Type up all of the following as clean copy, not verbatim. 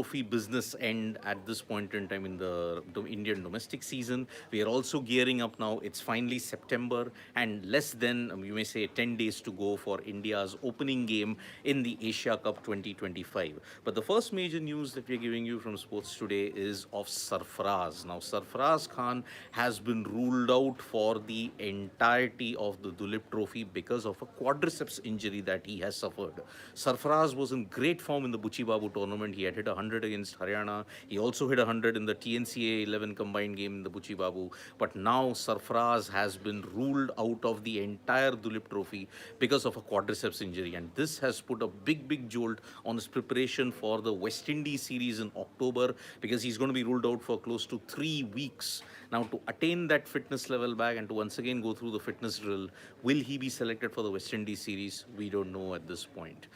Trophy business end at this point in time in the Indian domestic season. We are also gearing up now. It's finally September and less than, you may say, 10 days to go for India's opening game in the Asia Cup 2025. But the first major news that we're giving you from Sports Today is of Sarfaraz. Now, Sarfaraz Khan has been ruled out for the entirety of the Duleep Trophy because of a quadriceps injury that he has suffered. Sarfaraz was in great form in the Buchi Babu tournament. He had hit 100 against Haryana. He also hit 100 in the TNCA 11 combined game in the Buchi Babu. But now Sarfaraz has been ruled out of the entire Duleep Trophy because of a quadriceps injury. And this has put a big jolt on his preparation for the West Indies series in October, because he's going to be ruled out for close to 3 weeks. Now, to attain that fitness level back and to once again go through the fitness drill, will he be selected for the West Indies series? We don't know at this point.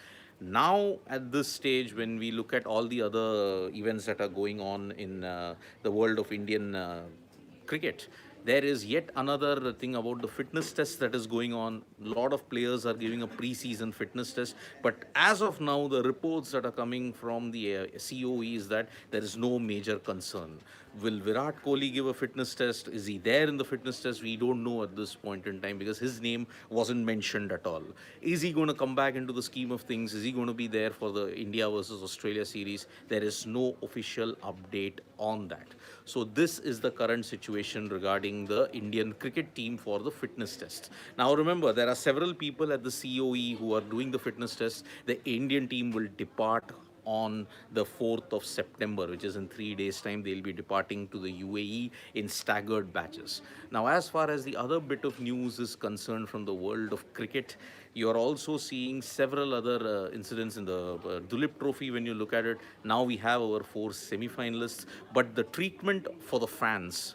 Now, at this stage, when we look at all the other events that are going on in the world of Indian cricket, there is yet another thing about the fitness test that is going on. A lot of players are giving a pre-season fitness test, but as of now, the reports that are coming from the COE is that there is no major concern. Will Virat Kohli give a fitness test? Is he there in the fitness test? We don't know at this point in time, because his name wasn't mentioned at all. Is he going to come back into the scheme of things? Is he going to be there for the India versus Australia series? There is no official update on that. So this is the current situation regarding the Indian cricket team for the fitness test. Now remember, there are several people at the COE who are doing the fitness test. The Indian team will depart on the 4th of September, which is in 3 days' time. They'll be departing to the UAE in staggered batches. Now, as far as the other bit of news is concerned from the world of cricket, you're also seeing several other incidents in the Duleep Trophy. When you look at it, now we have our 4 semi-finalists, but the treatment for the fans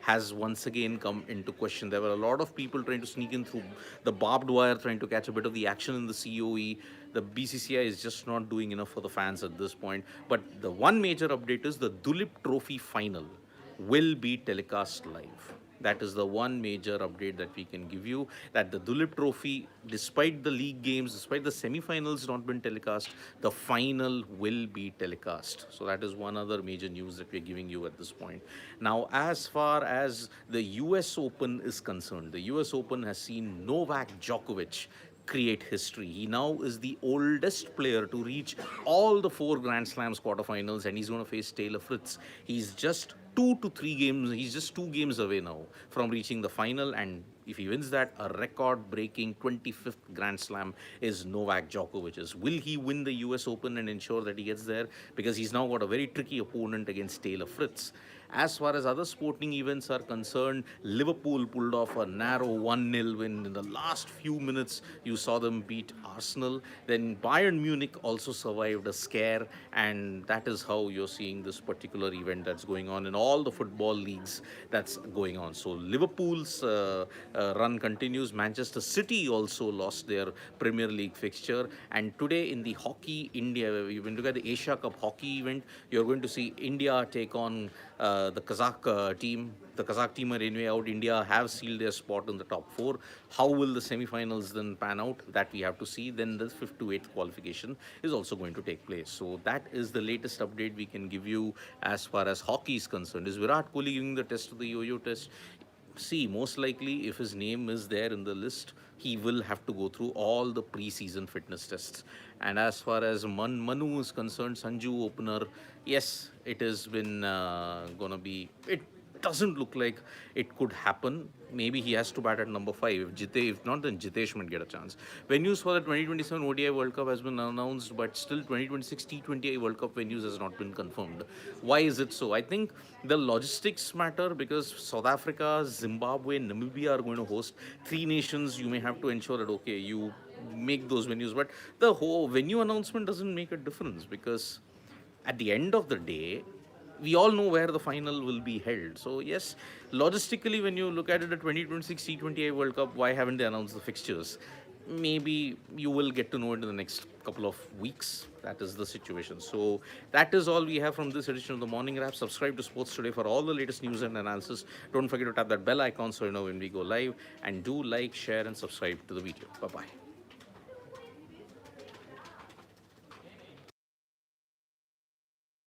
has once again come into question. There were a lot of people trying to sneak in through the barbed wire, trying to catch a bit of the action in the COE. The BCCI is just not doing enough for the fans at this point. But the one major update is the Duleep Trophy final will be telecast live. That is the one major update that we can give you, that the Duleep Trophy, despite the league games, despite the semi-finals not been telecast, the final will be telecast. So that is one other major news that we're giving you at this point. Now, as far as the US Open is concerned, the US Open has seen Novak Djokovic create history. He now is the oldest player to reach all the 4 Grand Slams quarterfinals, and he's going to face Taylor Fritz. He's just 2 to 3 games, he's just 2 games away now from reaching the final, and if he wins that, a record-breaking 25th Grand Slam is Novak Djokovic's. Will he win the US Open and ensure that he gets there? Because he's now got a very tricky opponent against Taylor Fritz. As far as other sporting events are concerned, Liverpool pulled off a narrow 1-0 win. In the last few minutes, you saw them beat Arsenal. Then Bayern Munich also survived a scare, and that is how you're seeing this particular event that's going on in all the football leagues that's going on. So Liverpool's run continues. Manchester City also lost their Premier League fixture. And today in the Hockey India, when you look at the Asia Cup hockey event, you're going to see India take on the Kazakh team. The Kazakh team are anyway out. India have sealed their spot in the top 4. How will the semi-finals then pan out? That we have to see. Then the 5th to 8th qualification is also going to take place. So that is the latest update we can give you as far as hockey is concerned. Is Virat Kohli giving the test of the yo-yo test? See, most likely, if his name is there in the list, he will have to go through all the pre-season fitness tests. And as far as Manu is concerned, Sanju opener, yes, it has been gonna be. It doesn't look like it could happen. Maybe he has to bat at number 5. If not, then Jitesh might get a chance. Venues for the 2027 ODI World Cup has been announced, but still 2026 T20I World Cup venues has not been confirmed. Why is it so? I think the logistics matter, because South Africa, Zimbabwe, Namibia are going to host 3 nations. You may have to ensure that, okay, you make those venues. But the whole venue announcement doesn't make a difference, because at the end of the day, we all know where the final will be held. So yes, logistically, when you look at it, the 2026 T20I World Cup, why haven't they announced the fixtures? Maybe you will get to know it in the next couple of weeks. That is the situation. So that is all we have from this edition of the Morning Wrap. Subscribe to Sports Today for all the latest news and analysis. Don't forget to tap that bell icon so you know when we go live. And do like, share, and subscribe to the video. Bye-bye.